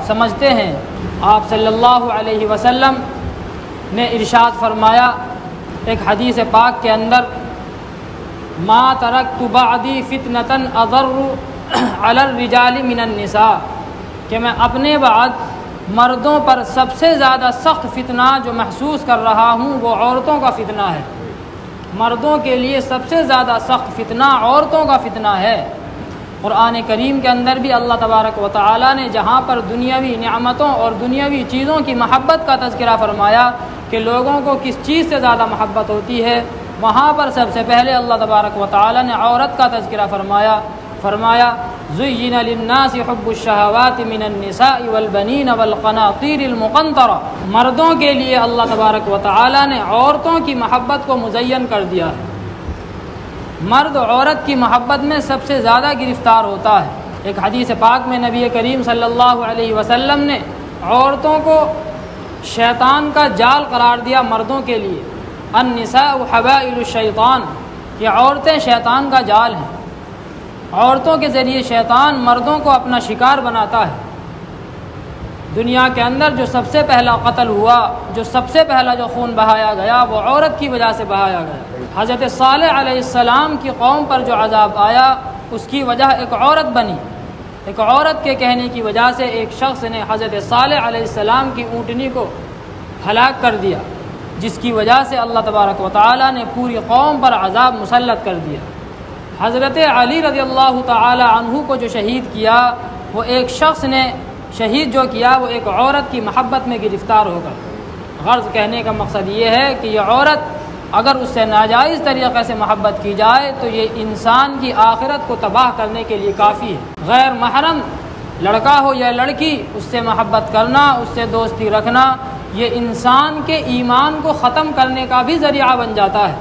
سمجھتے ہیں۔ آپ صلی اللہ علیہ وسلم نے ارشاد فرمایا ایک حدیث پاک کے اندر، ما ترکت بعدی فتنةً اضر علی الرجال من النساء، کہ میں اپنے بعد مردوں پر سب سے زیادہ سخت فتنہ جو محسوس کر رہا ہوں وہ عورتوں کا فتنہ ہے۔ مردوں کے لیے سب سے زیادہ سخت فتنہ عورتوں کا فتنہ ہے۔ قرآن کریم کے اندر بھی اللہ تبارک و تعالی نے جہاں پر دنیاوی نعمتوں اور دنیاوی چیزوں کی محبت کا تذکرہ فرمایا کہ لوگوں کو کس چیز سے زیادہ محبت ہوتی ہے، وہاں پر سب سے پہلے اللہ تبارک و تعالی نے عورت کا تذکرہ فرمایا زُيِّنَ لِلنَّاسِ حُبُّ الشَّهَوَاتِ مِنَ النِّسَاءِ وَالْبَنِينَ وَالْقَنَاطِيرِ الْمُقَنطَرَةِ، مردوں کے لیے اللہ تبارک و تعالی نے عورتوں کی محبت کو مزین کر دیا ہے۔ مرد عورت کی محبت میں سب سے زیادہ گرفتار ہوتا ہے۔ ایک حدیث پاک میں نبی کریم صلی اللہ علیہ وسلم نے عورتوں کو شیطان کا جال قرار دیا مردوں کے لیے۔ النساء حبائل الشیطان، یہ عورتیں شیطان کا جال ہیں۔ عورتوں کے ذریعے شیطان مردوں کو اپنا شکار بناتا ہے۔ دنیا کے اندر جو سب سے پہلا قتل ہوا، جو سب سے پہلا جو خون بہایا گیا وہ عورت کی وجہ سے بہایا گیا۔ حضرت صالح علیہ السلام کی قوم پر جو عذاب آیا اس کی وجہ ایک عورت بنی۔ ایک عورت کے کہنے کی وجہ سے ایک شخص نے حضرت صالح علیہ السلام کی اونٹنی کو ہلاک کر دیا، جس کی وجہ سے اللہ تبارک و تعالی نے پوری قوم پر عذاب مسلط کر دیا۔ حضرت علی رضی اللہ تعالی عنہ کو جو شہید کیا، وہ ایک شخص نے شہید جو کیا وہ ایک عورت کی محبت میں گرفتار ہو کر۔ غرض کہنے کا مقصد یہ ہے کہ یہ عورت اگر اس سے ناجائز طریقے سے محبت کی جائے تو یہ انسان کی آخرت کو تباہ کرنے کے لیے کافی ہے۔ غیر محرم لڑکا ہو یا لڑکی، اس سے محبت کرنا، اس سے دوستی رکھنا، یہ انسان کے ایمان کو ختم کرنے کا بھی ذریعہ بن جاتا ہے۔